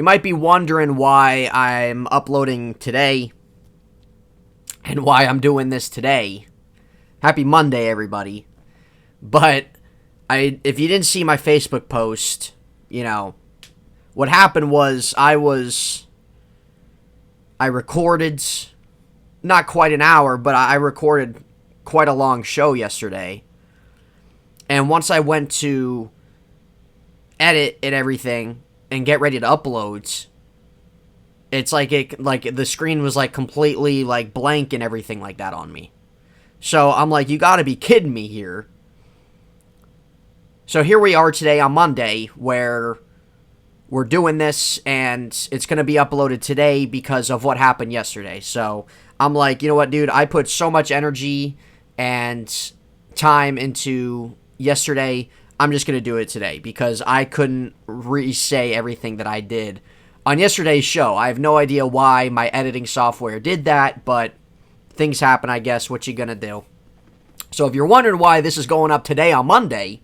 You might be wondering why I'm uploading today and why I'm doing this today. Happy Monday, everybody. But if you didn't see my Facebook post, what happened was I recorded not quite an hour, but I recorded quite a long show yesterday. And once I went to edit and everything and get ready to upload, it's like the screen was like completely like blank and everything like that on me. So I'm like, you gotta be kidding me here. So here we are today on Monday where we're doing this and it's gonna be uploaded today because of what happened yesterday. So I'm like, you know what, dude, I put so much energy and time into yesterday. I'm just going to do it today because I couldn't re-say everything that I did on yesterday's show. I have no idea why my editing software did that, but things happen, I guess. What you going to do? So if you're wondering why this is going up today on Monday,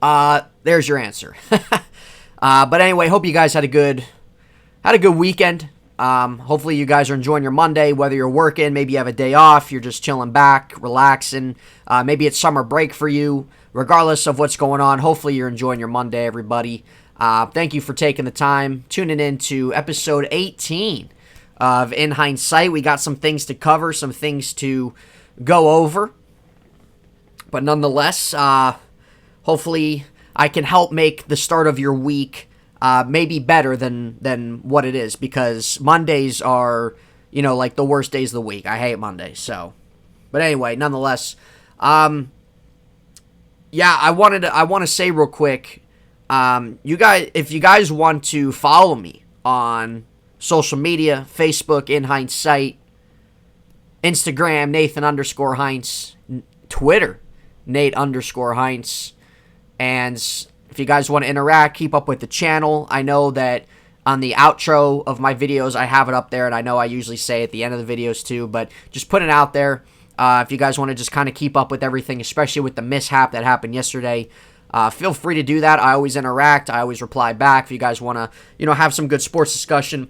there's your answer. But anyway, hope you guys had a good weekend. Hopefully you guys are enjoying your Monday, whether you're working, maybe you have a day off, you're just chilling back, relaxing. Maybe it's summer break for you. Regardless of what's going on, hopefully you're enjoying your Monday, everybody. Thank you for taking the time, tuning in to episode 18 of In Hindsight. We got some things to cover, some things to go over. But nonetheless, hopefully I can help make the start of your week maybe better than what it is. Because Mondays are, like the worst days of the week. I hate Mondays, so. But anyway, nonetheless, yeah, I want to say real quick, if you guys want to follow me on social media, Facebook, In Hindsight, Instagram, Nathan_Heinz, Twitter, Nate_Heinz, and if you guys want to interact, keep up with the channel. I know that on the outro of my videos, I have it up there, and I know I usually say at the end of the videos too, but just put it out there. If you guys want to just kind of keep up with everything, especially with the mishap that happened yesterday, feel free to do that. I always interact. I always reply back. If you guys want to, have some good sports discussion,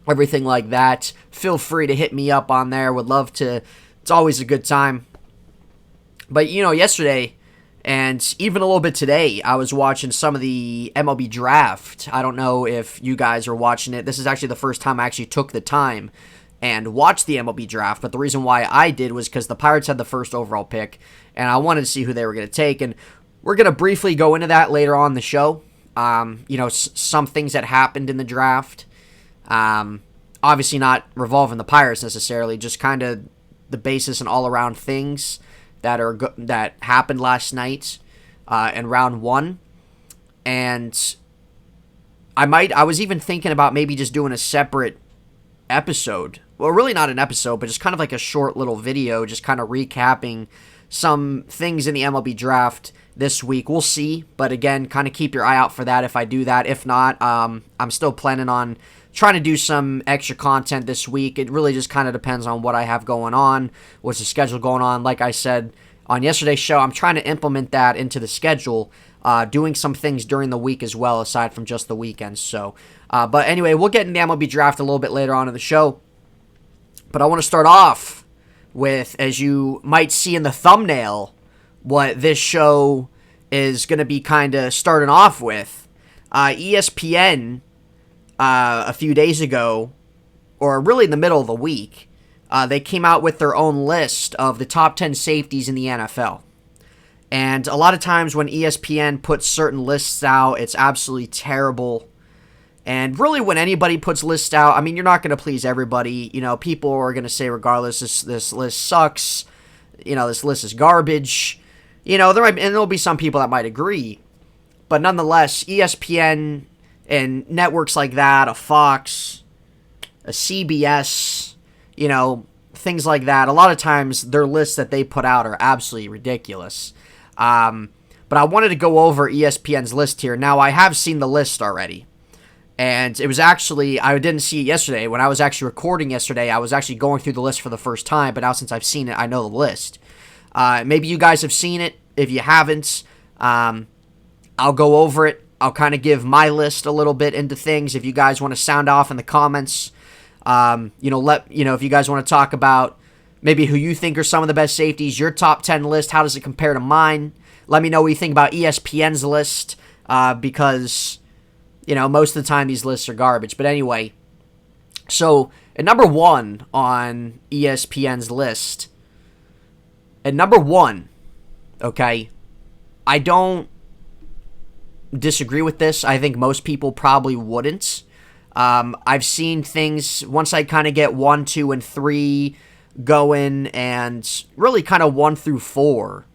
everything like that, feel free to hit me up on there. Would love to. It's always a good time. But, yesterday and even a little bit today, I was watching some of the MLB draft. I don't know if you guys are watching it. This is actually the first time I actually took the time and watched the MLB draft, but the reason why I did was because the Pirates had the first overall pick, and I wanted to see who they were going to take, and we're going to briefly go into that later on in the show. Some things that happened in the draft, obviously not revolving the Pirates necessarily, just kind of the basis and all-around things that happened last night in round one, and I was even thinking about maybe just doing a separate episode. Well, really not an episode, but just kind of like a short little video, just kind of recapping some things in the MLB draft this week. We'll see, but again, kind of keep your eye out for that if I do that. If not, I'm still planning on trying to do some extra content this week. It really just kind of depends on what I have going on, what's the schedule going on. Like I said on yesterday's show, I'm trying to implement that into the schedule, doing some things during the week as well, aside from just the weekends. So, but anyway, we'll get into the MLB draft a little bit later on in the show. But I want to start off with, as you might see in the thumbnail, what this show is going to be kind of starting off with. ESPN, a few days ago, or really in the middle of the week, they came out with their own list of the top 10 safeties in the NFL. And a lot of times when ESPN puts certain lists out, it's absolutely terrible. And really, when anybody puts lists out, I mean, you're not going to please everybody. People are going to say, regardless, this list sucks. This list is garbage. There'll be some people that might agree. But nonetheless, ESPN and networks like that, a Fox, a CBS, things like that, a lot of times their lists that they put out are absolutely ridiculous. But I wanted to go over ESPN's list here. Now, I have seen the list already. And it was actually, I didn't see it yesterday. When I was actually recording yesterday, I was actually going through the list for the first time. But now since I've seen it, I know the list. Maybe you guys have seen it. If you haven't, I'll go over it. I'll kind of give my list a little bit into things. If you guys want to sound off in the comments, if you guys want to talk about maybe who you think are some of the best safeties, your top 10 list, how does it compare to mine? Let me know what you think about ESPN's list, because, most of the time these lists are garbage. But anyway, so at number 1 on ESPN's list, at number 1, okay, I don't disagree with this. I think most people probably wouldn't. I've seen things, once I kind of get 1, 2, and 3 going, and really kind of 1 through 4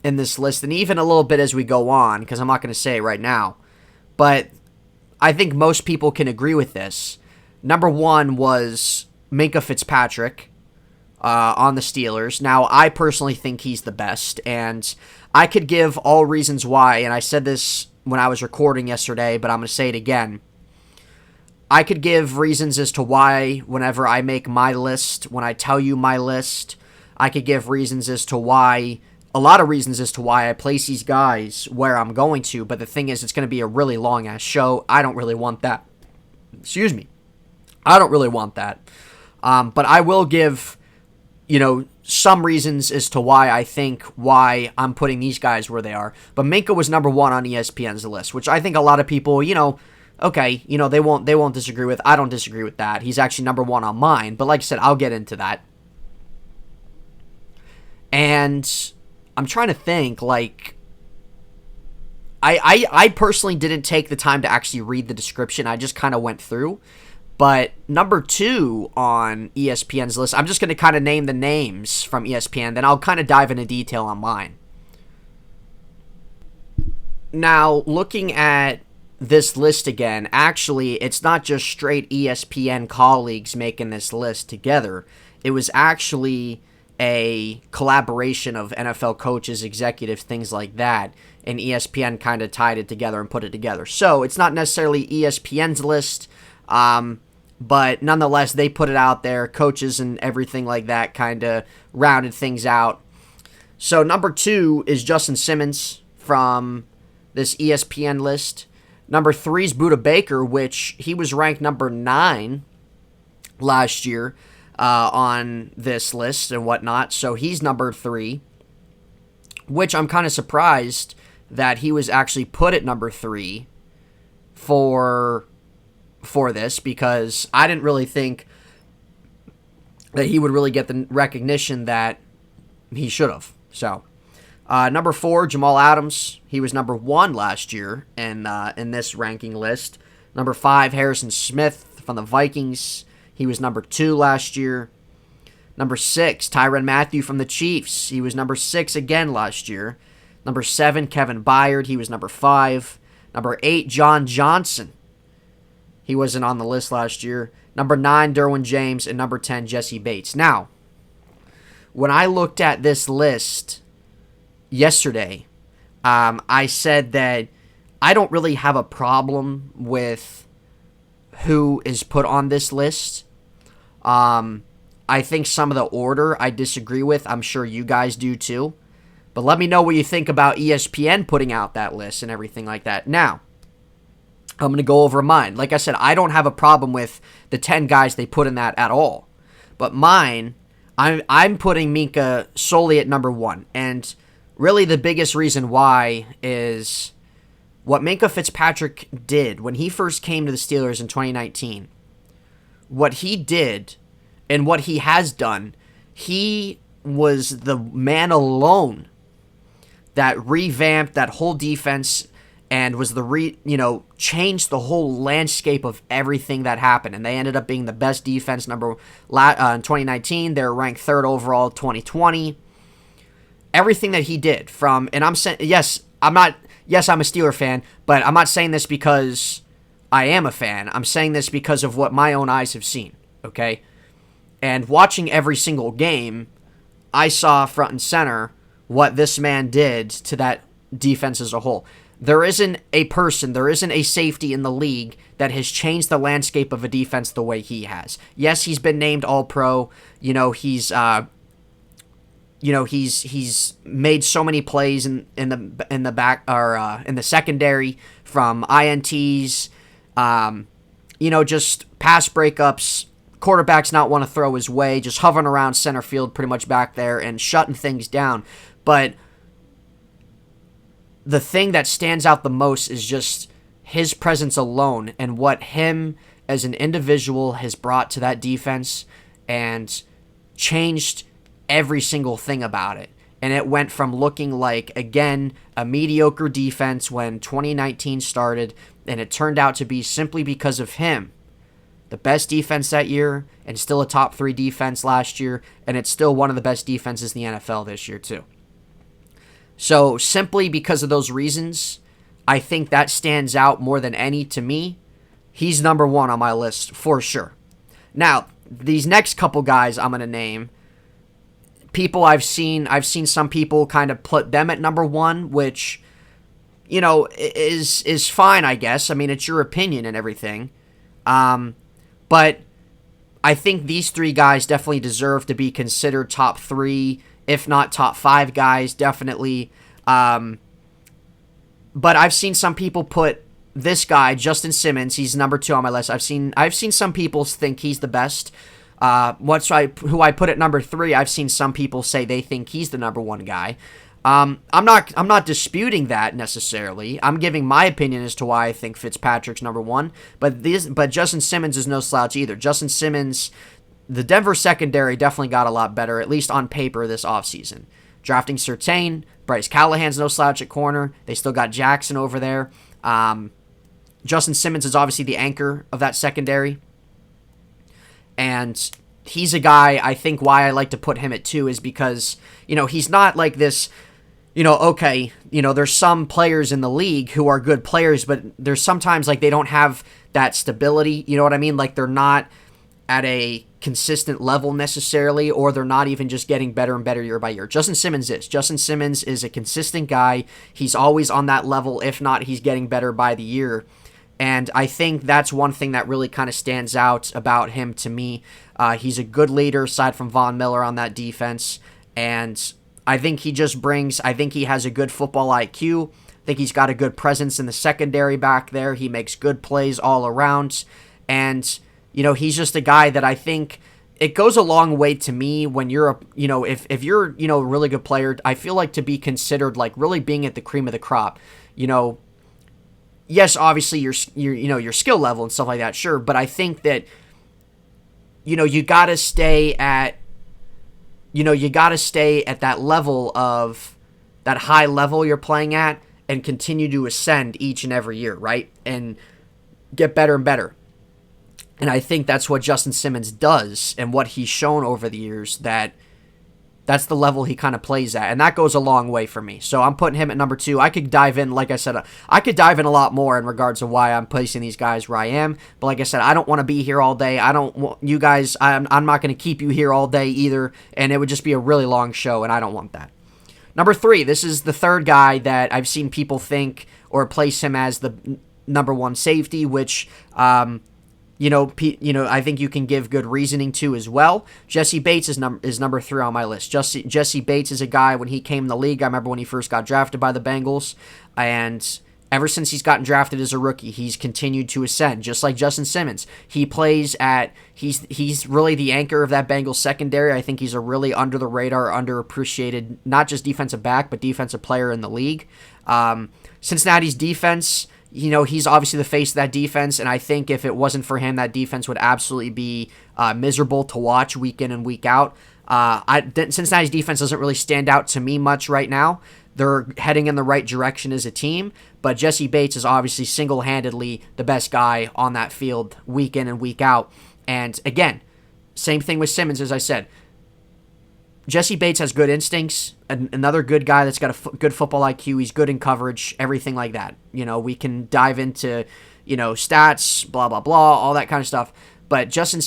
in this list, and even a little bit as we go on, because I'm not going to say it right now, but I think most people can agree with this. Number 1 was Minkah Fitzpatrick on the Steelers. Now, I personally think he's the best, and I could give all reasons why, and I said this when I was recording yesterday, but I'm going to say it again. I could give reasons as to why whenever I make my list, when I tell you my list, I could give reasons as to why, a lot of reasons as to why I place these guys where I'm going to, but the thing is, it's going to be a really long-ass show. I don't really want that. Excuse me. I don't really want that. But I will give, some reasons as to why I'm putting these guys where they are. But Minkah was number 1 on ESPN's list, which I think a lot of people, okay, they won't disagree with. I don't disagree with that. He's actually number 1 on mine. But like I said, I'll get into that. And I'm trying to think, I personally didn't take the time to actually read the description. I just kind of went through. But number 2 on ESPN's list, I'm just going to kind of name the names from ESPN, then I'll kind of dive into detail on mine. Now, looking at this list again, actually, it's not just straight ESPN colleagues making this list together. It was actually a collaboration of NFL coaches, executives, things like that, and ESPN kind of tied it together and put it together. So it's not necessarily ESPN's list, but nonetheless, they put it out there. Coaches and everything like that kind of rounded things out. So number 2 is Justin Simmons from this ESPN list. Number 3 is Budda Baker, which he was ranked number 9 last year on this list and whatnot. So he's number 3, which I'm kind of surprised that he was actually put at number 3 for this, because I didn't really think that he would really get the recognition that he should have. So, number 4, Jamal Adams. He was number 1 last year in this ranking list. Number 5, Harrison Smith from the Vikings. He was number 2 last year. Number 6, Tyrann Mathieu from the Chiefs. He was number 6 again last year. Number 7, Kevin Byard. He was number 5. Number 8, John Johnson. He wasn't on the list last year. Number 9, Darwin James. And number 10, Jesse Bates. Now, when I looked at this list yesterday, I said that I don't really have a problem with who is put on this list. I think some of the order I disagree with. I'm sure you guys do too. But let me know what you think about ESPN putting out that list and everything like that. Now, I'm going to go over mine. Like I said, I don't have a problem with the 10 guys they put in that at all. But mine, I'm putting Minkah solely at number 1. And really the biggest reason why is what Minkah Fitzpatrick did when he first came to the Steelers in 2019. What he did and what he has done, he was the man alone that revamped that whole defense and was changed the whole landscape of everything that happened. And they ended up being the best defense in 2019. They were ranked 3rd overall 2020. Everything that he did I'm a Steeler fan, but I'm not saying this because I am a fan. I'm saying this because of what my own eyes have seen, okay? And watching every single game, I saw front and center what this man did to that defense as a whole. There isn't a safety in the league that has changed the landscape of a defense the way he has. Yes, he's been named All-Pro. He's he's made so many plays in the back or in the secondary from INTs, just pass breakups, quarterbacks not want to throw his way, just hovering around center field pretty much back there and shutting things down. But the thing that stands out the most is just his presence alone and what him as an individual has brought to that defense and changed every single thing about it. And it went from looking like, again, a mediocre defense when 2019 started, and it turned out to be simply because of him. The best defense that year, and still a top 3 defense last year, and it's still one of the best defenses in the NFL this year too. So simply because of those reasons, I think that stands out more than any to me. He's number 1 on my list for sure. Now, these next couple guys I'm going to name, people I've seen some people kind of put them at number 1, which, is fine, I guess. I mean, it's your opinion and everything. But I think these 3 guys definitely deserve to be considered top 3, if not top 5 guys, definitely. But I've seen some people put this guy, Justin Simmons, he's number 2 on my list. I've seen some people think he's the best. Who I put at number 3, I've seen some people say they think he's the number 1 guy. I'm not disputing that necessarily. I'm giving my opinion as to why I think Fitzpatrick's number 1. But Justin Simmons is no slouch either. Justin Simmons, the Denver secondary definitely got a lot better, at least on paper, this offseason. Drafting Surtain, Bryce Callahan's no slouch at corner. They still got Jackson over there. Justin Simmons is obviously the anchor of that secondary. And he's a guy, I think why I like to put him at 2 is because, he's not like this, there's some players in the league who are good players, but there's sometimes like they don't have that stability, you know what I mean? Like they're not at a consistent level necessarily, or they're not even just getting better and better year by year. Justin Simmons is a consistent guy. He's always on that level. If not, he's getting better by the year. And I think that's one thing that really kind of stands out about him to me. He's a good leader aside from Von Miller on that defense. And I think he has a good football IQ. I think he's got a good presence in the secondary back there. He makes good plays all around. And, he's just a guy that I think it goes a long way to me when you're, if you're, a really good player, I feel like to be considered like really being at the cream of the crop, yes, obviously your skill level and stuff like that, sure, but I think that you got to stay at that level of that high level you're playing at and continue to ascend each and every year, right? And get better and better. And I think that's what Justin Simmons does and what he's shown over the years, that's the level he kind of plays at, and that goes a long way for me. So I'm putting him at number 2. I could dive in, like I said, I could dive in a lot more in regards to why I'm placing these guys where I am. But like I said, I don't want to be here all day. I don't want you guys. I'm not going to keep you here all day either, and it would just be a really long show, and I don't want that. Number 3. This is the third guy that I've seen people think or place him as the number 1 safety, which I think you can give good reasoning to as well. Jesse Bates is number 3 on my list. Jesse Bates is a guy, when he came in the league, I remember when he first got drafted by the Bengals, and ever since he's gotten drafted as a rookie, he's continued to ascend, just like Justin Simmons. He's really the anchor of that Bengals secondary. I think he's a really under-the-radar, underappreciated, not just defensive back, but defensive player in the league. Cincinnati's defense, he's obviously the face of that defense, and I think if it wasn't for him, that defense would absolutely be miserable to watch week in and week out. Cincinnati's defense doesn't really stand out to me much right now. They're heading in the right direction as a team, but Jesse Bates is obviously single-handedly the best guy on that field week in and week out. And again, same thing with Simmons, as I said. Jesse Bates has good instincts, another good guy that's got a good football IQ. He's good in coverage, everything like that. We can dive into, stats, blah, blah, blah, all that kind of stuff. But Jesse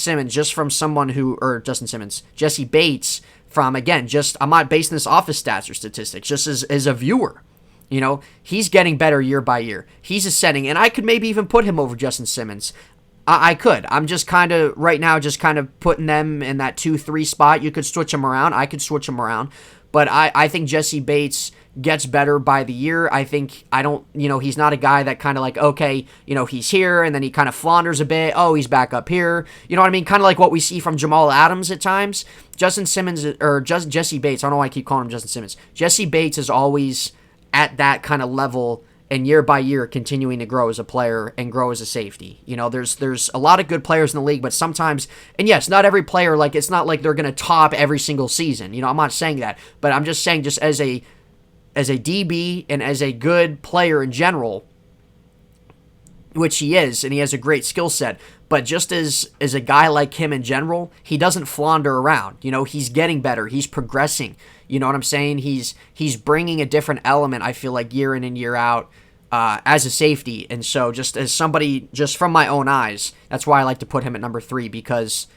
Bates, from, again, I'm not basing this off of stats or statistics, just as a viewer. He's getting better year by year. He's ascending, and I could maybe even put him over Justin Simmons. I could. I'm just kind of, right now, just kind of putting them in that 2-3 spot. You could switch them around. I could switch them around. But I think Jesse Bates gets better by the year. He's not a guy that kind of like, okay, he's here and then he kind of flounders a bit. Oh, he's back up here. You know what I mean? Kind of like what we see from Jamal Adams at times. Jesse Bates, I don't know why I keep calling him Justin Simmons. Jesse Bates is always at that kind of level and year by year continuing to grow as a player and grow as a safety. There's a lot of good players in the league, but sometimes, and yes, not every player, like it's not like they're going to top every single season. I'm not saying that, but I'm just saying just as a DB and as a good player in general, which he is, and he has a great skill set, but just as a guy like him in general, he doesn't flounder around. He's getting better. He's progressing. You know what I'm saying? He's bringing a different element, I feel like, year in and year out as a safety. And so just as somebody, just from my own eyes, that's why I like to put him at number 3 because,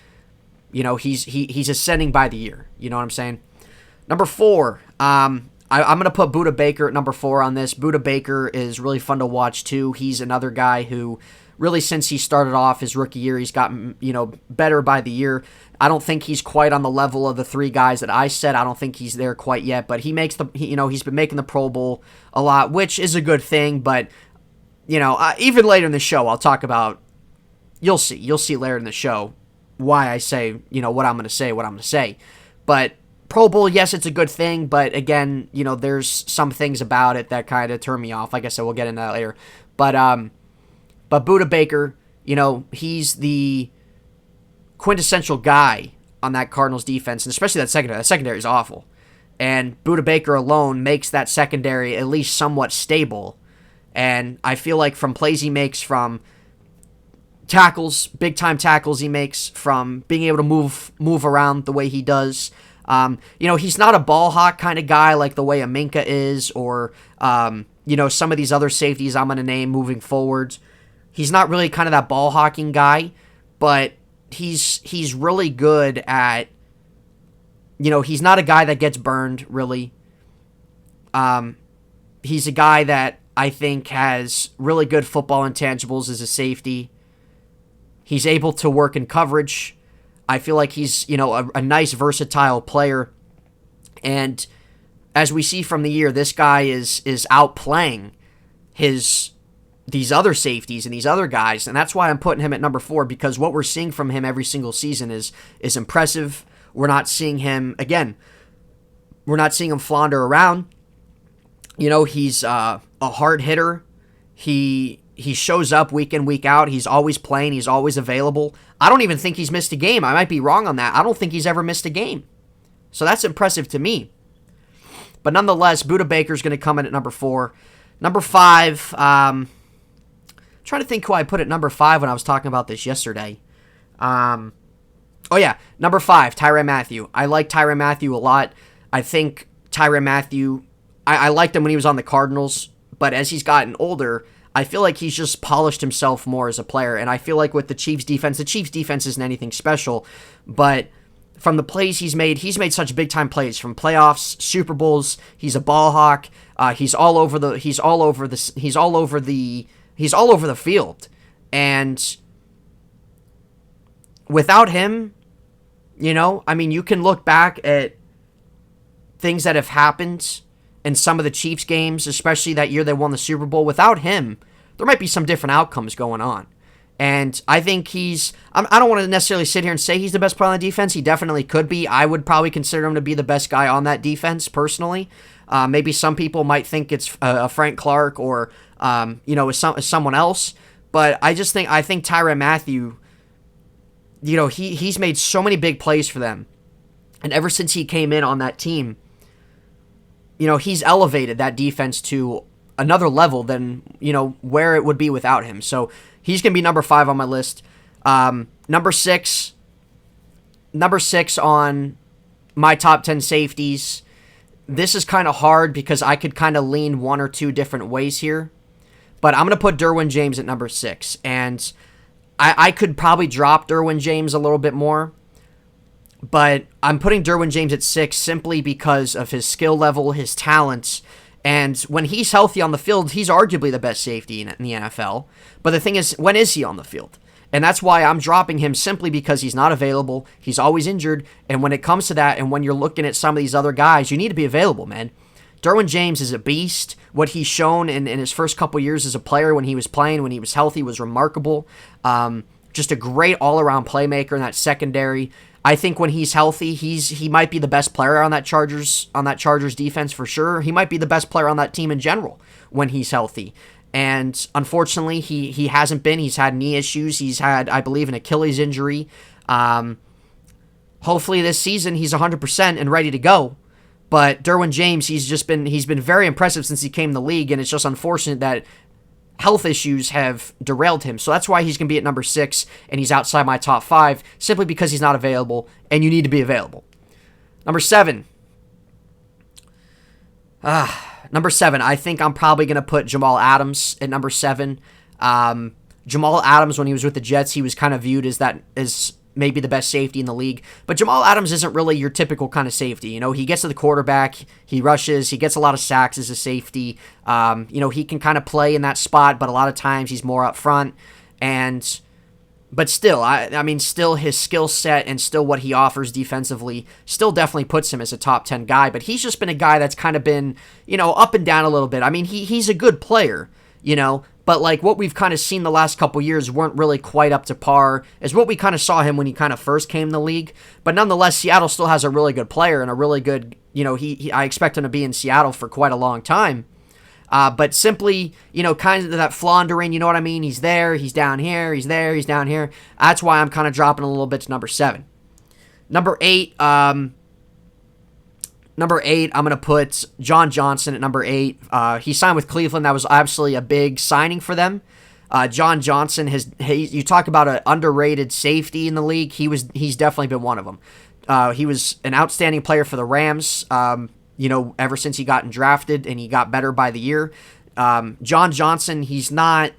he's ascending by the year. You know what I'm saying? Number 4, I'm going to put Budda Baker at number 4 on this. Budda Baker is really fun to watch, too. He's another guy who, really, since he started off his rookie year, he's gotten, better by the year. I don't think he's quite on the level of the 3 guys that I said. I don't think he's there quite yet, but he's been making the Pro Bowl a lot, which is a good thing, but, even later in the show, I'll talk about, you'll see later in the show why I say, what I'm going to say. But Pro Bowl, yes, it's a good thing, but again, there's some things about it that kind of turn me off. Like I said, we'll get into that later. But Budda Baker, he's the quintessential guy on that Cardinals defense, and especially that secondary. That secondary is awful. And Budda Baker alone makes that secondary at least somewhat stable. And I feel like from plays he makes, from tackles, big-time tackles he makes, from being able to move around the way he does, he's not a ball hawk kind of guy like the way a Minka is, or, some of these other safeties I'm going to name moving forward. He's not really kind of that ball hawking guy, but he's really good at, he's not a guy that gets burned, really. He's a guy that I think has really good football intangibles as a safety. He's able to work in coverage. I feel like he's, a nice, versatile player. And as we see from the year, this guy is outplaying these other safeties and these other guys, and that's why I'm putting him at number 4, because what we're seeing from him every single season is impressive. We're not seeing him flounder around. He's a hard hitter. He shows up week in, week out. He's always playing. He's always available. I don't even think he's missed a game. I might be wrong on that. I don't think he's ever missed a game. So that's impressive to me. But nonetheless, Budda Baker's going to come in at number 4. Number 5, trying to think who I put at number 5 when I was talking about this yesterday. Number 5, Tyrann Mathieu. I like Tyrann Mathieu a lot. I think Tyrann Mathieu, I liked him when he was on the Cardinals, but as he's gotten older, I feel like he's just polished himself more as a player, and I feel like with the Chiefs' defense isn't anything special, but from the plays he's made such big-time plays, from playoffs, Super Bowls. He's a ball hawk. He's all over the field, and without him, you can look back at things that have happened in some of the Chiefs games, especially that year they won the Super Bowl. Without him, there might be some different outcomes going on. And I think I don't want to necessarily sit here and say he's the best player on the defense. He definitely could be. I would probably consider him to be the best guy on that defense, personally. Maybe some people might think it's Frank Clark or, someone else. But I think Tyrann Mathieu, he's made so many big plays for them. And ever since he came in on that team, he's elevated that defense to another level than, where it would be without him. So he's going to be number 5 on my list. Number 6 on my top 10 safeties. This is kind of hard because I could kind of lean one or two different ways here. But I'm going to put Darwin James at number 6. And I could probably drop Darwin James a little bit more. But I'm putting Darwin James at 6 simply because of his skill level, his talents. And when he's healthy on the field, he's arguably the best safety in the NFL. But the thing is, when is he on the field? And that's why I'm dropping him, simply because he's not available. He's always injured. And when it comes to that, and when you're looking at some of these other guys, you need to be available, man. Darwin James is a beast. What he's shown in his first couple years as a player, when he was playing, when he was healthy, was remarkable. Just a great all-around playmaker in that secondary. I think when he's healthy, he might be the best player on that Chargers defense for sure. He might be the best player on that team in general when he's healthy. And unfortunately, he hasn't been. He's had knee issues. He's had, I believe, an Achilles injury. Hopefully this season he's 100% and ready to go. But Darwin James, he's been very impressive since he came in the league, and it's just unfortunate that health issues have derailed him. So that's why he's going to be at number 6, and he's outside my top 5, simply because he's not available, and you need to be available. Number 7. I think I'm probably going to put Jamal Adams at number 7. Jamal Adams, when he was with the Jets, he was kind of viewed as maybe the best safety in the league. But Jamal Adams isn't really your typical kind of safety. You know, he gets to the quarterback, he rushes, he gets a lot of sacks as a safety. He can kind of play in that spot, but a lot of times he's more up front. But still, still his skill set and still what he offers defensively still definitely puts him as a top 10 guy. But he's just been a guy that's kind of been, up and down a little bit. I mean, he's a good player, but like what we've kind of seen the last couple years weren't really quite up to par as what we kind of saw him when he kind of first came in the league. But nonetheless, Seattle still has a really good player and a really good, I expect him to be in Seattle for quite a long time. But simply, kind of that floundering, you know what I mean? He's there, he's down here, he's there, he's down here. That's why I'm kind of dropping a little bit to number 7. Number 8, I'm going to put John Johnson at number 8. He signed with Cleveland. That was absolutely a big signing for them. John Johnson, you talk about an underrated safety in the league. He's definitely been one of them. He was an outstanding player for the Rams, ever since he got drafted, and he got better by the year. John Johnson, he's not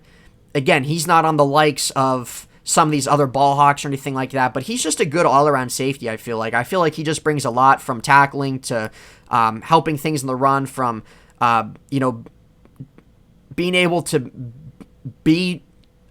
on the likes of some of these other ball hawks or anything like that, but he's just a good all-around safety, I feel like. I feel like he just brings a lot, from tackling to helping things in the run, from, being able to be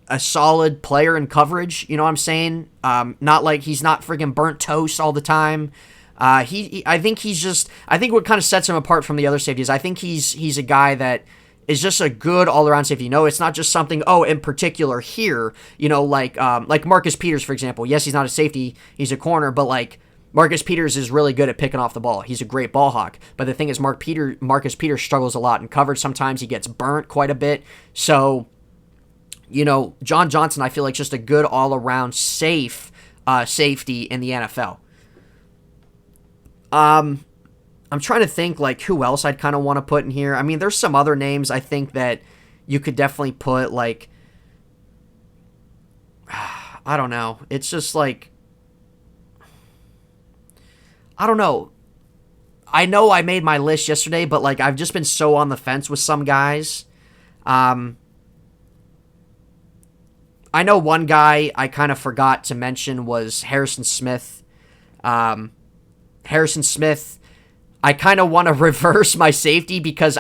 a solid player in coverage, you know what I'm saying? Not like he's not freaking burnt toast all the time. I think what kind of sets him apart from the other safeties, I think he's a guy that is just a good all-around safety. It's not just something, in particular here, like Marcus Peters, for example. Yes, he's not a safety, he's a corner, but like Marcus Peters is really good at picking off the ball. He's a great ball hawk. But the thing is, Marcus Peters struggles a lot in coverage. Sometimes he gets burnt quite a bit. So, John Johnson, I feel like, just a good all-around safe safety in the NFL. I'm trying to think, like, who else I'd kind of want to put in here. I mean, there's some other names I think that you could definitely put, like, I don't know. It's just like, I don't know. I know I made my list yesterday, but, like, I've just been so on the fence with some guys. I know one guy I kind of forgot to mention was Harrison Smith. Harrison Smith, I kind of want to reverse my safety, because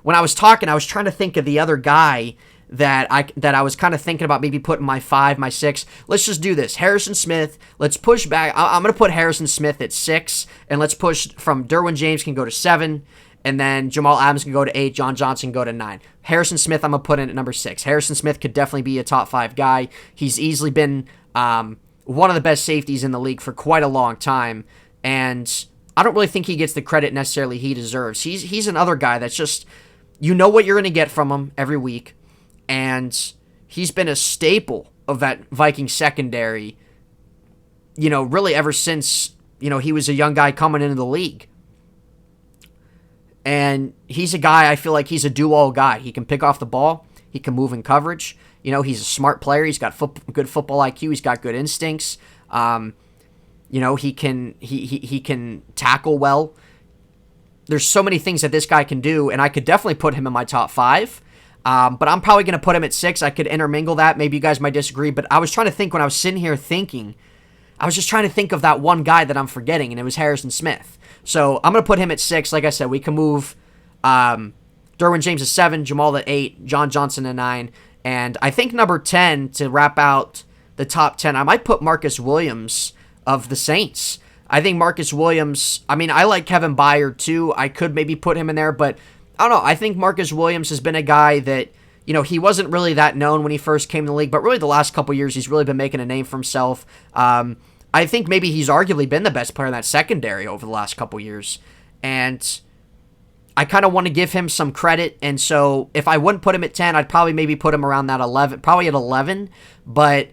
when I was talking, I was trying to think of the other guy that I was kind of thinking about maybe putting my 5, my 6. Let's just do this. Harrison Smith, let's push back. I'm going to put Harrison Smith at 6, and let's push from Darwin James can go to 7, and then Jamal Adams can go to 8, John Johnson can go to 9. Harrison Smith, I'm going to put in at number 6. Harrison Smith could definitely be a top 5 guy. He's easily been one of the best safeties in the league for quite a long time, and I don't really think he gets the credit necessarily he deserves. He's another guy that's just, what you're going to get from him every week, and he's been a staple of that Viking secondary, really ever since, he was a young guy coming into the league. And he's a guy, I feel like he's a do-all guy. He can pick off the ball. He can move in coverage. He's a smart player. He's got good football IQ. He's got good instincts. He can tackle well. There's so many things that this guy can do, and I could definitely put him in my top 5. But I'm probably going to put him at 6. I could intermingle that. Maybe you guys might disagree, but I was trying to think when I was sitting here thinking, I was just trying to think of that one guy that I'm forgetting, and it was Harrison Smith. So I'm going to put him at 6. Like I said, we can move Darwin James at 7, Jamal at 8, John Johnson at 9, and I think number 10 to wrap out the top 10. I might put Marcus Williams of the Saints. I think Marcus Williams, I mean, I like Kevin Byard too. I could maybe put him in there, but I don't know. I think Marcus Williams has been a guy that, he wasn't really that known when he first came to the league, but really the last couple years, he's really been making a name for himself. I think maybe he's arguably been the best player in that secondary over the last couple years. And I kind of want to give him some credit. And so if I wouldn't put him at 10, I'd probably maybe put him around that 11, probably at 11. But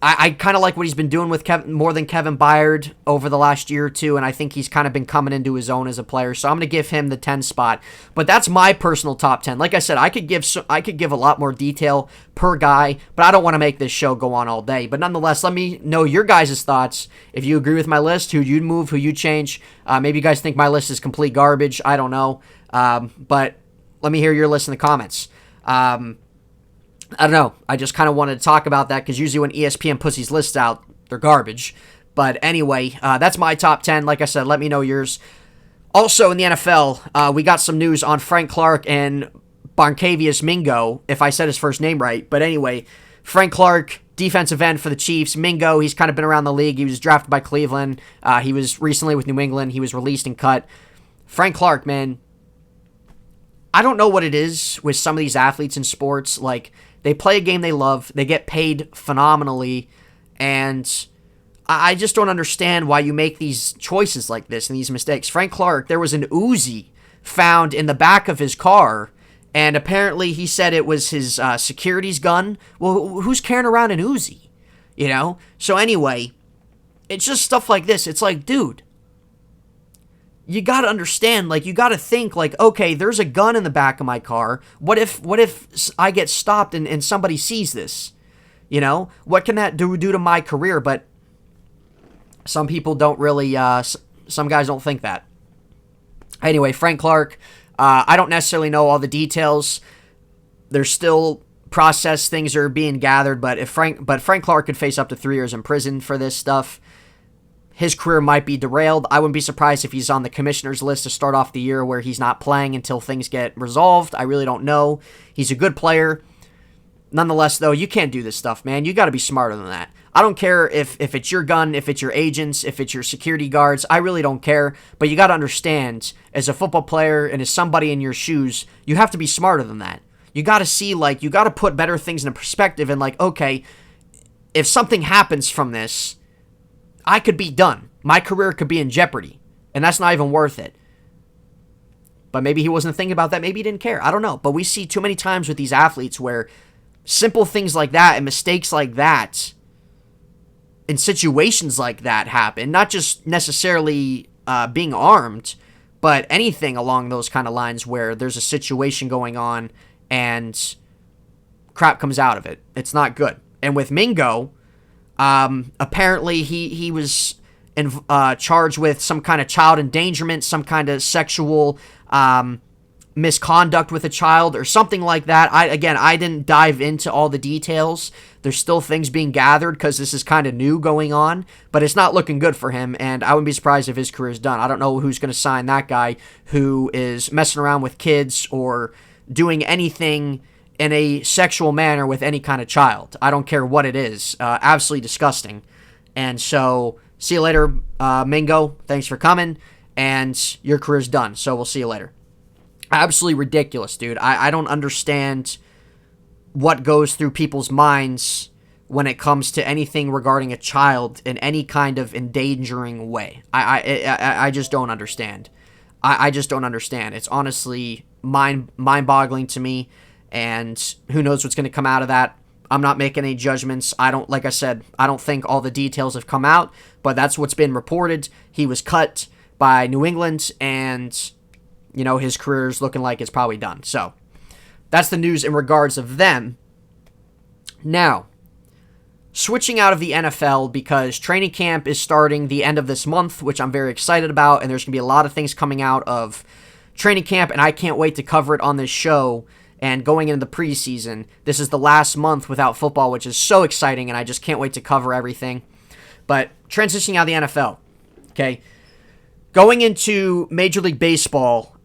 I kind of like what he's been doing with more than Kevin Byard over the last year or two, and I think he's kind of been coming into his own as a player. So I'm going to give him the 10 spot. But that's my personal top 10. Like I said, I could give a lot more detail per guy, but I don't want to make this show go on all day. But nonetheless, let me know your guys' thoughts. If you agree with my list, who you'd move, who you change. Maybe you guys think my list is complete garbage. I don't know. But let me hear your list in the comments. I don't know. I just kind of wanted to talk about that because usually when ESPN puts these lists out, they're garbage. But anyway, that's my top 10. Like I said, let me know yours. Also in the NFL, we got some news on Frank Clark and Barncavius Mingo, if I said his first name right. But anyway, Frank Clark, defensive end for the Chiefs. Mingo, he's kind of been around the league. He was drafted by Cleveland. He was recently with New England. He was released and cut. Frank Clark, man, I don't know what it is with some of these athletes in sports. Like, they play a game they love. They get paid phenomenally. And I just don't understand why you make these choices like this and these mistakes. Frank Clark, there was an Uzi found in the back of his car. And apparently he said it was his security's gun. Well, who's carrying around an Uzi? So anyway, it's just stuff like this. It's like, dude, you got to understand, like, you got to think, like, okay, there's a gun in the back of my car. What if I get stopped and somebody sees this? What can that do to my career? But some people don't really, some guys don't think that. Anyway, Frank Clark, I don't necessarily know all the details. There's still process, things are being gathered, but Frank Clark could face up to 3 years in prison for this stuff. His career might be derailed. I wouldn't be surprised if he's on the commissioner's list to start off the year where he's not playing until things get resolved. I really don't know. He's a good player. Nonetheless, though, you can't do this stuff, man. You got to be smarter than that. I don't care if it's your gun, if it's your agents, if it's your security guards. I really don't care. But you got to understand, as a football player and as somebody in your shoes, you have to be smarter than that. You got to see, like, you got to put better things into perspective and, like, okay, if something happens from this, I could be done. My career could be in jeopardy, and that's not even worth it. But maybe he wasn't thinking about that. Maybe he didn't care. I don't know. But we see too many times with these athletes where simple things like that and mistakes like that in situations like that happen. Not just necessarily being armed, but anything along those kind of lines where there's a situation going on and crap comes out of it. It's not good. And with Mingo, apparently he was charged with some kind of child endangerment, some kind of sexual misconduct with a child or something like that. I didn't dive into all the details. There's still things being gathered because this is kind of new going on, but it's not looking good for him, and I wouldn't be surprised if his career is done. I don't know who's going to sign that guy who is messing around with kids or doing anything in a sexual manner with any kind of child. I don't care what it is. Absolutely disgusting. And so, see you later, Mingo. Thanks for coming. And your career's done. So we'll see you later. Absolutely ridiculous, dude. I don't understand what goes through people's minds when it comes to anything regarding a child in any kind of endangering way. I just don't understand. I just don't understand. It's honestly mind-boggling to me. And who knows what's going to come out of that. I'm not making any judgments. Like I said, I don't think all the details have come out, but that's what's been reported. He was cut by New England, and, his career's looking like it's probably done. So, that's the news in regards of them. Now, switching out of the NFL because training camp is starting the end of this month, which I'm very excited about, and there's going to be a lot of things coming out of training camp, and I can't wait to cover it on this show. And going into the preseason, this is the last month without football, which is so exciting, and I just can't wait to cover everything. But transitioning out of the NFL, okay? Going into Major League Baseball,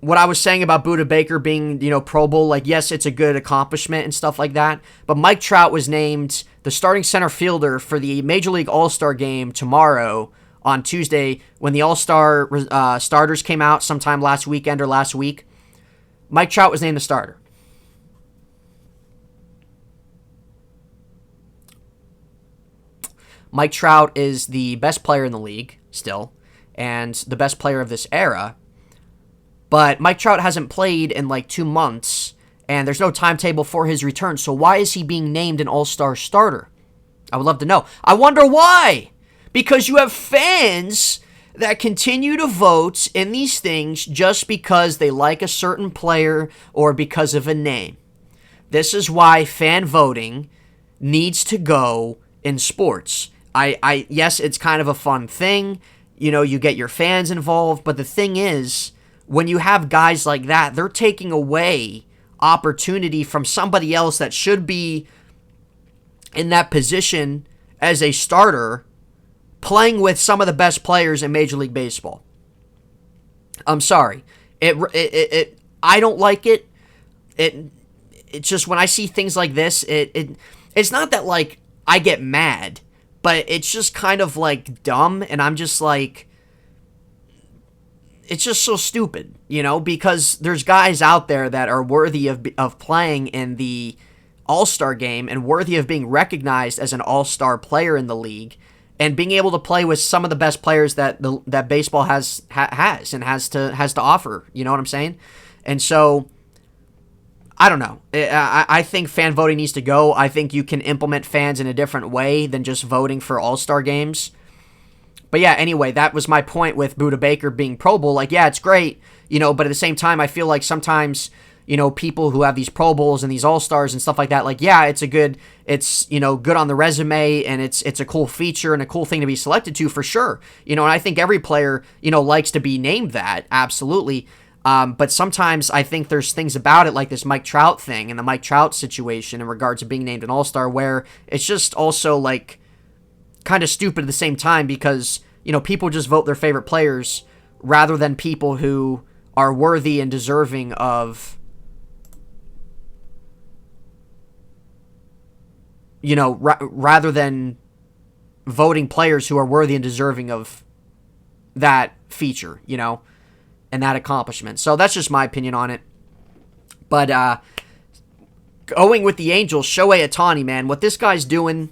what I was saying about Budda Baker being, Pro Bowl, like, yes, it's a good accomplishment and stuff like that, but Mike Trout was named the starting center fielder for the Major League All-Star game tomorrow on Tuesday when the All-Star starters came out sometime last weekend or last week. Mike Trout was named the starter. Mike Trout is the best player in the league still, and the best player of this era. But Mike Trout hasn't played in like 2 months, and there's no timetable for his return. So why is he being named an all-star starter? I would love to know. I wonder why. Because you have fans that continue to vote in these things just because they like a certain player or because of a name. This is why fan voting needs to go in sports. Yes, it's kind of a fun thing. You get your fans involved, but the thing is, when you have guys like that, they're taking away opportunity from somebody else that should be in that position as a starter, playing with some of the best players in Major League Baseball. I'm sorry. I don't like it. It's just when I see things like this, it's not that like I get mad, but it's just kind of like dumb, and I'm just like, it's just so stupid, because there's guys out there that are worthy of playing in the All-Star game and worthy of being recognized as an all-star player in the league and being able to play with some of the best players that baseball has to offer. You know what I'm saying? And so, I don't know. I think fan voting needs to go. I think you can implement fans in a different way than just voting for all-star games. But yeah, anyway, that was my point with Budda Baker being Pro Bowl. Like, yeah, it's great, but at the same time, I feel like sometimes, people who have these Pro Bowls and these All-Stars and stuff like that, like, yeah, it's good on the resume, and it's a cool feature and a cool thing to be selected to for sure. And I think every player, likes to be named that, absolutely. But sometimes I think there's things about it like this Mike Trout thing and the Mike Trout situation in regards to being named an All-Star where it's just also like kind of stupid at the same time because, people just vote their favorite players rather than people who are worthy and deserving of, rather than voting players who are worthy and deserving of that feature, and that accomplishment. So that's just my opinion on it. But going with the Angels, Shohei Ohtani, man, what this guy's doing,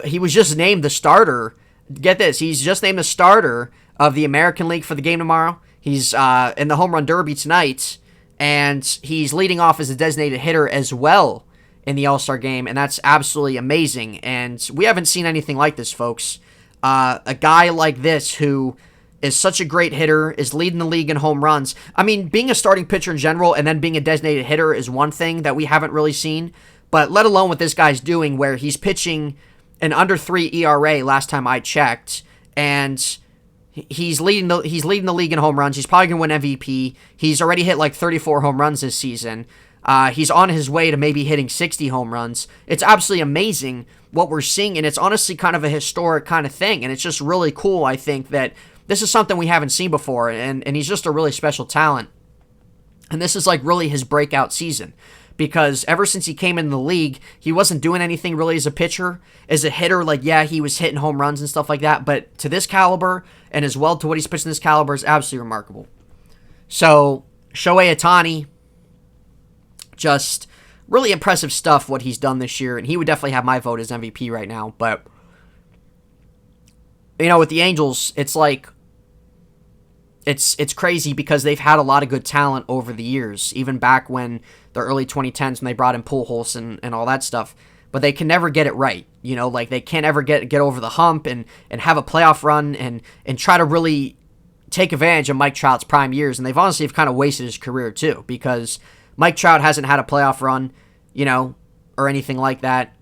he was just named the starter. Get this, he's just named the starter of the American League for the game tomorrow. He's in the home run derby tonight, and he's leading off as a designated hitter as well in the All-Star game, and that's absolutely amazing. And we haven't seen anything like this, folks. A guy like this who is such a great hitter, is leading the league in home runs. I mean, being a starting pitcher in general and then being a designated hitter is one thing that we haven't really seen, but let alone what this guy's doing where he's pitching an under 3 ERA last time I checked, and he's leading the league in home runs. He's probably going to win MVP. He's already hit like 34 home runs this season. He's on his way to maybe hitting 60 home runs. It's absolutely amazing what we're seeing, and it's honestly kind of a historic kind of thing, and it's just really cool, I think, that this is something we haven't seen before, and he's just a really special talent. And this is like really his breakout season. Because ever since he came into the league, he wasn't doing anything really as a pitcher. As a hitter, like, yeah, he was hitting home runs and stuff like that. But to this caliber, and as well to what he's pitching this caliber, is absolutely remarkable. So, Shohei Ohtani, just really impressive stuff what he's done this year. And he would definitely have my vote as MVP right now. But, with the Angels, it's like, it's crazy because they've had a lot of good talent over the years, even back when the early 2010s when they brought in Pujols and all that stuff. But they can never get it right, like they can't ever get over the hump and have a playoff run and try to really take advantage of Mike Trout's prime years. And they've honestly kind of wasted his career too, because Mike Trout hasn't had a playoff run, or anything like that.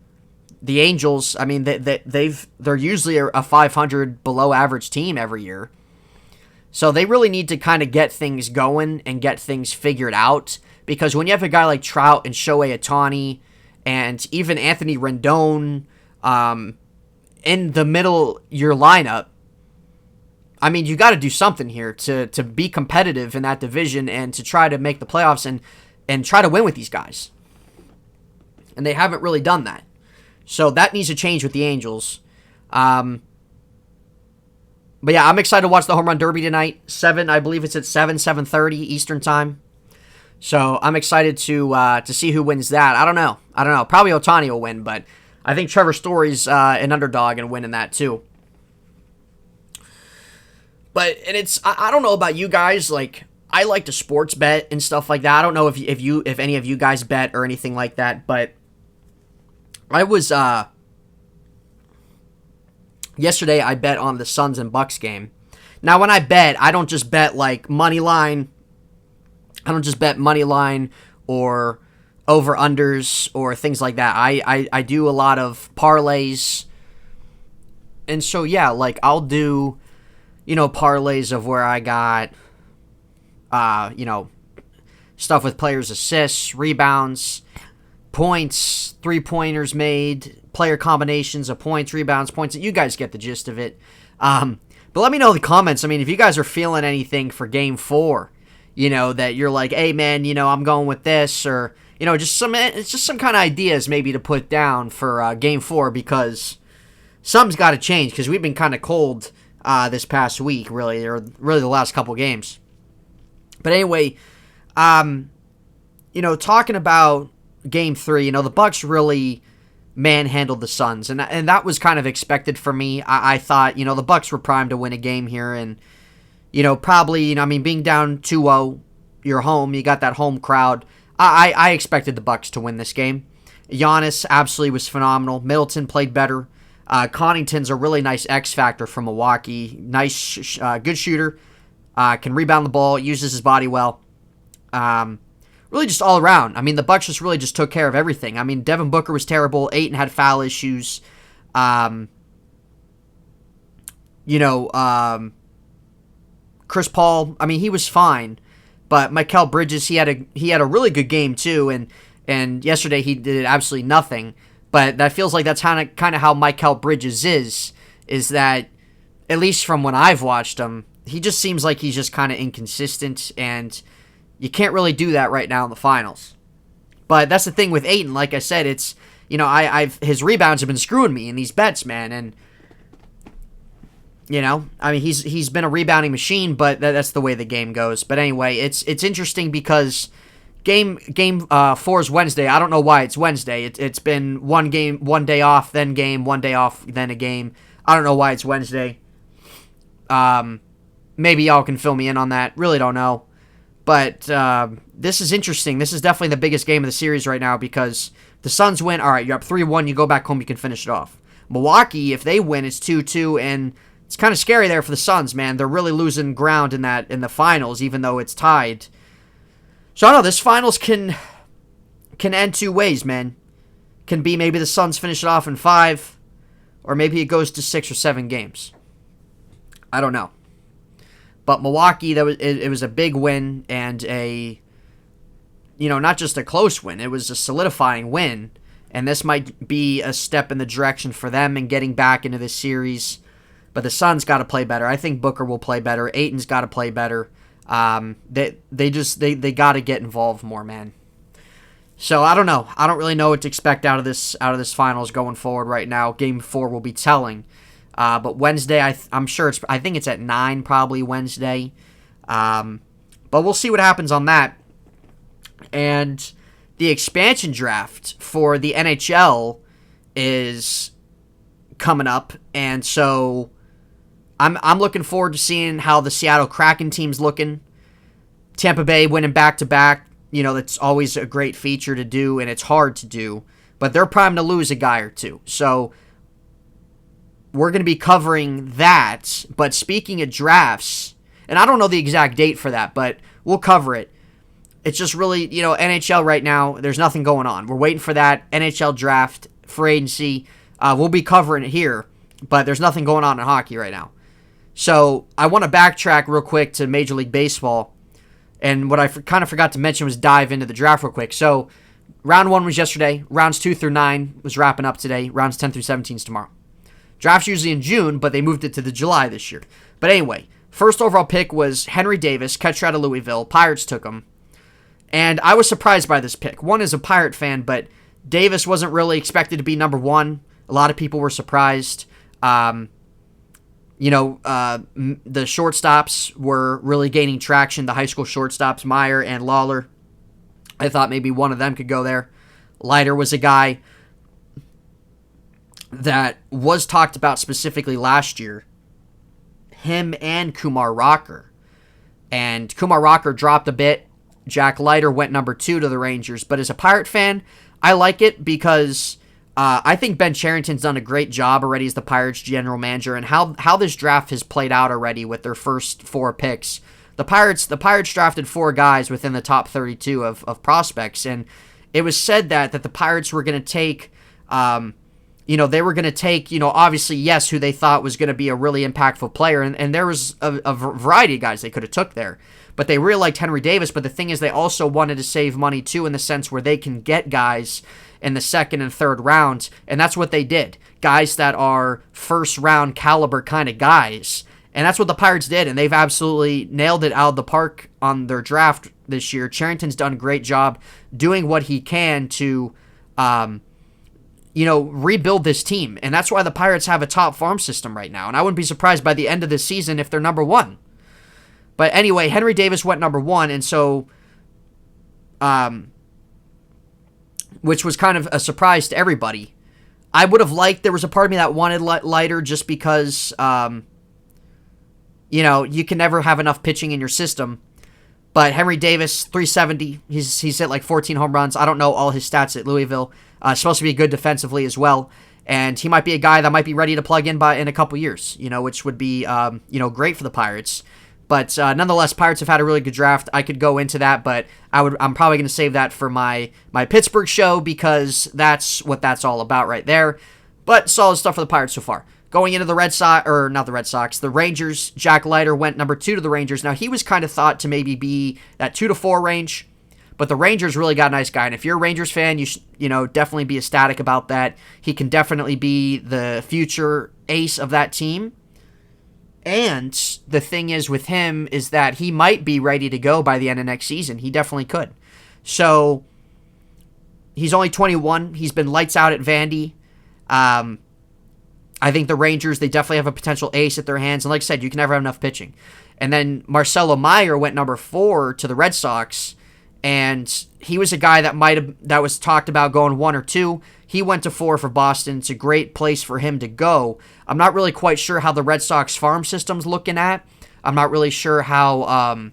The Angels, I mean, they're usually a 500 below average team every year. So they really need to kind of get things going and get things figured out, because when you have a guy like Trout and Shohei Ohtani and even Anthony Rendon in the middle of your lineup, I mean, you got to do something here to be competitive in that division and to try to make the playoffs and try to win with these guys. And they haven't really done that. So that needs to change with the Angels. But yeah, I'm excited to watch the Home Run Derby tonight. I believe it's at 7:30 Eastern Time. So I'm excited to see who wins that. I don't know. Probably Ohtani will win, but I think Trevor Story's an underdog and winning that too. And I don't know about you guys. Like, I like to sports bet and stuff like that. I don't know if any of you guys bet or anything like that, but I was yesterday I bet on the Suns and Bucks game. Now when I bet, I don't just bet like money line. I don't just bet money line or over unders or things like that. I do a lot of parlays. And so yeah, like I'll do parlays of where I got stuff with players' assists, rebounds, points, three-pointers made, player combinations of points, rebounds, points. You guys get the gist of it. But let me know in the comments. I mean, if you guys are feeling anything for Game 4, that you're like, hey, man, I'm going with this, or, just some kind of ideas maybe to put down for Game 4, because something's got to change, because we've been kind of cold this past week, really, or really the last couple games. But anyway, talking about Game 3, the Bucks really manhandled the Suns, and that was kind of expected for me. I thought, the Bucks were primed to win a game here, and, probably, being down 2-0, you're home, you got that home crowd. I expected the Bucks to win this game. Giannis absolutely was phenomenal. Middleton played better. Connaughton's a really nice X factor from Milwaukee. Nice, good shooter. Can rebound the ball, uses his body well. Really just all around. I mean, the Bucks just really just took care of everything. I mean, Devin Booker was terrible. Ayton had foul issues. Chris Paul, I mean, he was fine. But Mikal Bridges, he had a really good game too, and yesterday he did absolutely nothing. But that feels like that's kind of how Mikal Bridges is that, at least from when I've watched him, he just seems like he's just kind of inconsistent, and you can't really do that right now in the finals. But that's the thing with Ayton. Like I said, it's, his rebounds have been screwing me in these bets, man. And, he's been a rebounding machine, but that's the way the game goes. But anyway, it's interesting because Game 4 is Wednesday. I don't know why it's Wednesday. It's been one game, one day off, then game, one day off, then a game. I don't know why it's Wednesday. Maybe y'all can fill me in on that. Really don't know. But this is interesting. This is definitely the biggest game of the series right now, because the Suns win. All right, you're up 3-1. You go back home. You can finish it off. Milwaukee, if they win, it's 2-2, and it's kind of scary there for the Suns, man. They're really losing ground in the finals, even though it's tied. So I don't know. This finals can end two ways, man. Can be maybe the Suns finish it off in 5, or maybe it goes to 6 or 7 games. I don't know. But Milwaukee, it was a big win, and not just a close win. It was a solidifying win, and this might be a step in the direction for them in getting back into this series. But the Suns got to play better. I think Booker will play better. Ayton's got to play better. They got to get involved more, man. So I don't know. I don't really know what to expect out of this finals going forward right now. Game 4 will be telling. But Wednesday, I'm sure I think it's at 9 probably Wednesday. But we'll see what happens on that. And the expansion draft for the NHL is coming up, and so I'm looking forward to seeing how the Seattle Kraken team's looking. Tampa Bay winning back-to-back, that's always a great feature to do, and it's hard to do. But they're primed to lose a guy or two. So we're going to be covering that. But speaking of drafts, and I don't know the exact date for that, but we'll cover it. It's just really, NHL right now, there's nothing going on. We're waiting for that NHL draft, free agency. We'll be covering it here, but there's nothing going on in hockey right now. So I want to backtrack real quick to Major League Baseball. And what I kind of forgot to mention was dive into the draft real quick. So round 1 was yesterday. Rounds 2 through 9 was wrapping up today. Rounds 10 through 17 is tomorrow. Draft's usually in June, but they moved it to the July this year. But anyway, first overall pick was Henry Davis, catcher out of Louisville. Pirates took him. And I was surprised by this pick. One, as a Pirate fan, but Davis wasn't really expected to be number one. A lot of people were surprised. The shortstops were really gaining traction. The high school shortstops, Meyer and Lawler. I thought maybe one of them could go there. Leiter was a guy that was talked about specifically last year. Him and Kumar Rocker. And Kumar Rocker dropped a bit. Jack Leiter went number 2 to the Rangers. But as a Pirate fan, I like it because I think Ben Cherington's done a great job already as the Pirates general manager, and how this draft has played out already with their first 4 picks. The Pirates drafted 4 guys within the top 32 of prospects, and it was said that the Pirates were going to take, obviously, yes, who they thought was going to be a really impactful player, and there was a variety of guys they could have took there. But they really liked Henry Davis, but the thing is they also wanted to save money too, in the sense where they can get guys in the second and third rounds, and that's what they did. Guys that are first round caliber kind of guys. And that's what the Pirates did, and they've absolutely nailed it out of the park on their draft this year. Cherington's done a great job doing what he can to rebuild this team. And that's why the Pirates have a top farm system right now. And I wouldn't be surprised by the end of this season if they're number 1. But anyway, Henry Davis went number 1, and so, which was kind of a surprise to everybody. I would have liked, there was a part of me that wanted Leiter just because, you can never have enough pitching in your system. But Henry Davis, 370, he's hit like 14 home runs. I don't know all his stats at Louisville. Supposed to be good defensively as well. And he might be a guy that might be ready to plug in in a couple years, which would be, great for the Pirates. But nonetheless, Pirates have had a really good draft. I could go into that, but I'm probably going to save that for my Pittsburgh show, because that's what that's all about right there. But solid stuff for the Pirates so far. Going into the the Rangers, Jack Leiter went number 2 to the Rangers. Now, he was kind of thought to maybe be that 2 to 4 range, but the Rangers really got a nice guy. And if you're a Rangers fan, you should, definitely be ecstatic about that. He can definitely be the future ace of that team. And the thing is with him is that he might be ready to go by the end of next season. He definitely could. So, he's only 21. He's been lights out at Vandy. I think the Rangers, they definitely have a potential ace at their hands. And like I said, you can never have enough pitching. And then Marcelo Meyer went number 4 to the Red Sox. And he was a guy that was talked about going 1 or 2. He went to 4 for Boston. It's a great place for him to go. I'm not really quite sure how the Red Sox farm system's looking at. I'm not really sure how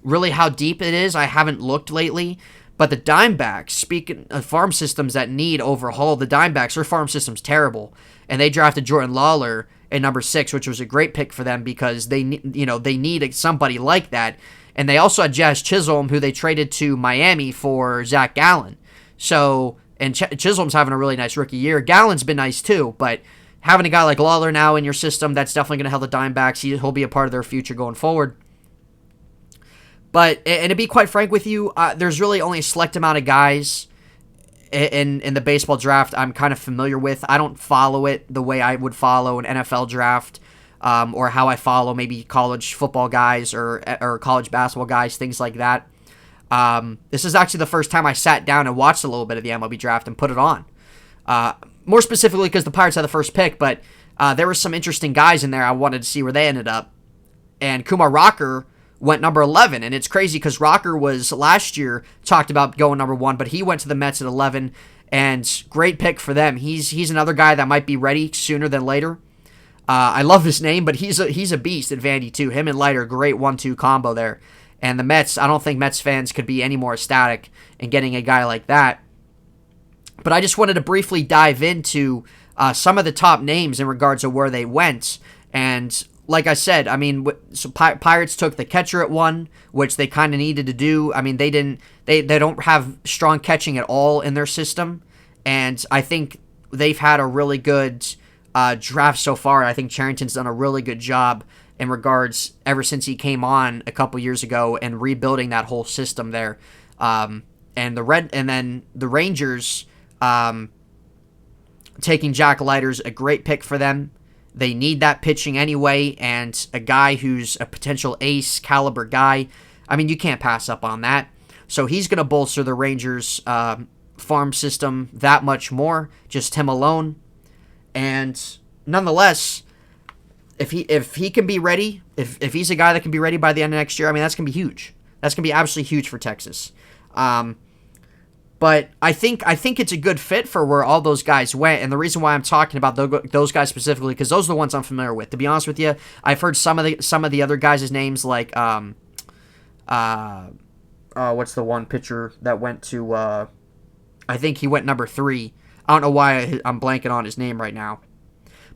deep it is. I haven't looked lately. But the Diamondbacks, speaking of farm systems that need overhaul, the Diamondbacks, their farm system's terrible. And they drafted Jordan Lawler at number 6, which was a great pick for them because they need somebody like that. And they also had Jazz Chisholm, who they traded to Miami for Zach Gallen. So, and Chisholm's having a really nice rookie year. Gallen's been nice too, but having a guy like Lawler now in your system, that's definitely going to help the Diamondbacks. He'll be a part of their future going forward. But, and to be quite frank with you, there's really only a select amount of guys in the baseball draft I'm kind of familiar with. I don't follow it the way I would follow an NFL draft, or how I follow maybe college football guys or college basketball guys, things like that. This is actually the first time I sat down and watched a little bit of the MLB draft and put it on. More specifically because the Pirates had the first pick, but there were some interesting guys in there. I wanted to see where they ended up. And Kumar Rocker went number 11, and it's crazy because Rocker was last year talked about going number 1, but he went to the Mets at 11, and great pick for them. He's another guy that might be ready sooner than later. I love his name, but he's a beast at Vandy too. Him and Leiter, great 1-2 combo there. And the Mets, I don't think Mets fans could be any more ecstatic in getting a guy like that. But I just wanted to briefly dive into some of the top names in regards to where they went. And like I said, I mean, so Pirates took the catcher at 1, which they kind of needed to do. I mean, they don't have strong catching at all in their system. And I think they've had a really good draft so far. I think Cherington's done a really good job in regards ever since he came on a couple years ago and rebuilding that whole system there. And then the Rangers, taking Jack Leiter's a great pick for them. They need that pitching anyway, and a guy who's a potential ace caliber guy. I mean, you can't pass up on that. So he's going to bolster the Rangers' farm system that much more, just him alone. And nonetheless, if he can be ready, if he's a guy that can be ready by the end of next year, I mean, that's going to be huge. That's going to be absolutely huge for Texas. But I think it's a good fit for where all those guys went, and the reason why I'm talking about those guys specifically, because those are the ones I'm familiar with. To be honest with you, I've heard some of the other guys' names, like what's the one pitcher that went to I think he went number 3. I don't know why I'm blanking on his name right now.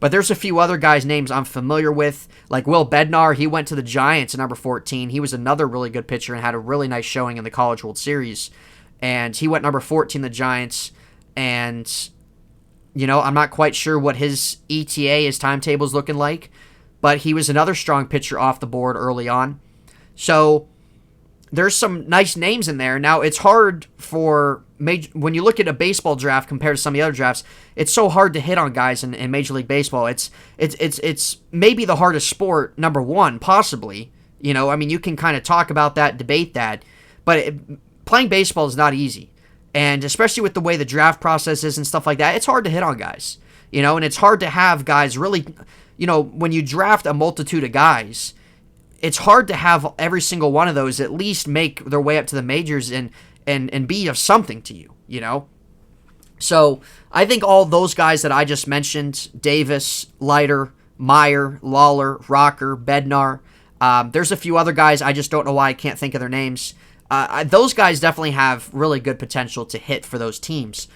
But there's a few other guys' names I'm familiar with, like Will Bednar. He went to the Giants at number 14. He was another really good pitcher and had a really nice showing in the College World Series. And he went number 14 to the Giants. And, I'm not quite sure what his ETA, his timetable is looking like. But he was another strong pitcher off the board early on. So there's some nice names in there. Now, it's hard when you look at a baseball draft compared to some of the other drafts, it's so hard to hit on guys in Major League Baseball. It's maybe the hardest sport, number one, possibly. You can kind of talk about that, debate that, but playing baseball is not easy. And especially with the way the draft process is and stuff like that, it's hard to hit on guys. And it's hard to have guys really, when you draft a multitude of guys, it's hard to have every single one of those at least make their way up to the majors and be of something to you, So I think all those guys that I just mentioned, Davis, Leiter, Meyer, Lawler, Rocker, Bednar, there's a few other guys, I just don't know why I can't think of their names. Those guys definitely have really good potential to hit for those teams.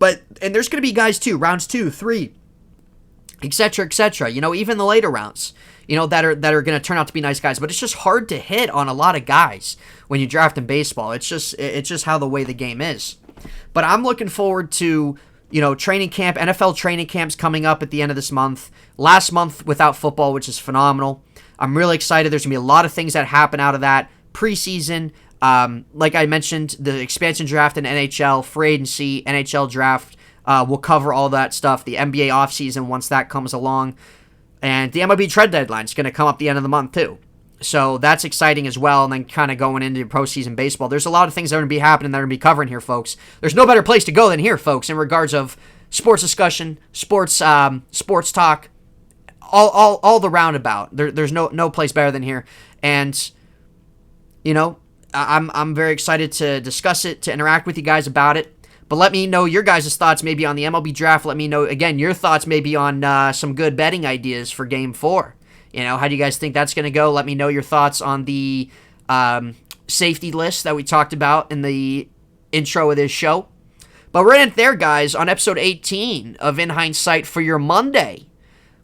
And there's going to be guys too, rounds 2, 3, etc., even the later rounds, that are going to turn out to be nice guys. But it's just hard to hit on a lot of guys when you draft in baseball. It's just how the way the game is. But I'm looking forward to, training camp. NFL training camp's coming up at the end of this month. Last month without football, which is phenomenal. I'm really excited. There's going to be a lot of things that happen out of that. Preseason, like I mentioned, the expansion draft in NHL, free agency, NHL draft. We'll cover all that stuff. The NBA offseason once that comes along. And the MLB trade deadline is going to come up the end of the month too. So that's exciting as well. And then kind of going into postseason baseball. There's a lot of things that are going to be happening that are going to be covering here, folks. There's no better place to go than here, folks, in regards of sports discussion, sports talk, all the roundabout. There's no place better than here. And, I'm very excited to discuss it, to interact with you guys about it. But let me know your guys' thoughts maybe on the MLB draft. Let me know, again, your thoughts maybe on some good betting ideas for Game 4. How do you guys think that's going to go? Let me know your thoughts on the safety list that we talked about in the intro of this show. But we're in it there, guys, on episode 18 of In HEINTZ SIGHT for your Monday,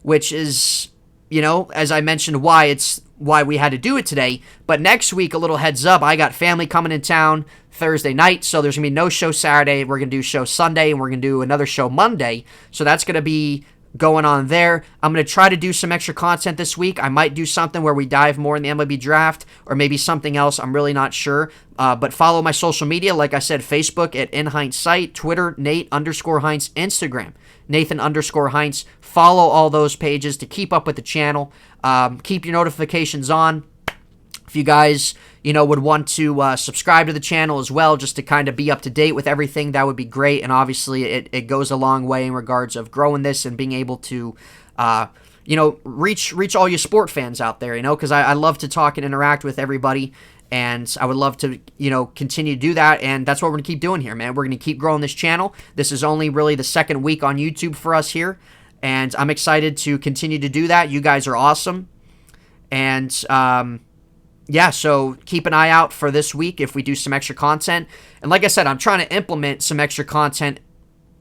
which is, as I mentioned, why we had to do it today. But next week, a little heads up, I got family coming in town Thursday night, so there's going to be no show Saturday. We're going to do show Sunday, and we're going to do another show Monday. So that's going to be going on there. I'm going to try to do some extra content this week. I might do something where we dive more in the MLB draft, or maybe something else. I'm really not sure. But follow my social media. Like I said, Facebook at In HEINTZ SIGHT, Twitter, Nate_Heinz, Instagram, Nathan_Heinz. Follow all those pages to keep up with the channel. Keep your notifications on. If you guys, would want to subscribe to the channel as well, just to kind of be up to date with everything, that would be great. And obviously, it goes a long way in regards of growing this and being able to, reach all you sport fans out there, because I love to talk and interact with everybody. And I would love to, continue to do that. And that's what we're going to keep doing here, man. We're going to keep growing this channel. This is only really the second week on YouTube for us here. And I'm excited to continue to do that. You guys are awesome. And, so keep an eye out for this week if we do some extra content. And like I said, I'm trying to implement some extra content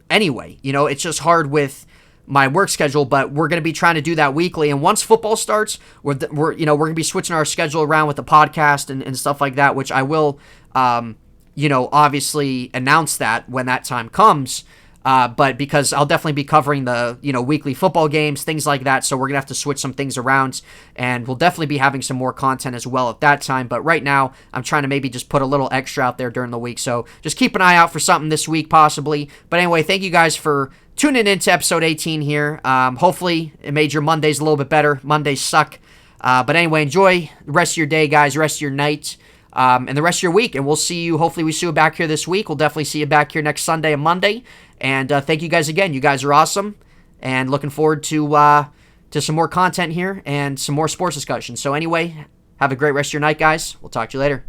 anyway. It's just hard with my work schedule, but we're going to be trying to do that weekly. And once football starts, we're going to be switching our schedule around with the podcast and stuff like that, which I will, obviously announce that when that time comes. But because I'll definitely be covering the, weekly football games, things like that. So we're going to have to switch some things around, and we'll definitely be having some more content as well at that time. But right now, I'm trying to maybe just put a little extra out there during the week. So just keep an eye out for something this week possibly. But anyway, thank you guys for tuning in to episode 18 here. Hopefully it made your Mondays a little bit better. Mondays suck. But anyway, enjoy the rest of your day, guys, rest of your night. And the rest of your week. And we'll see you. Hopefully we see you back here this week. We'll definitely see you back here next Sunday and Monday. And thank you guys again. You guys are awesome. And looking forward to some more content here and some more sports discussion. So anyway, have a great rest of your night, guys. We'll talk to you later.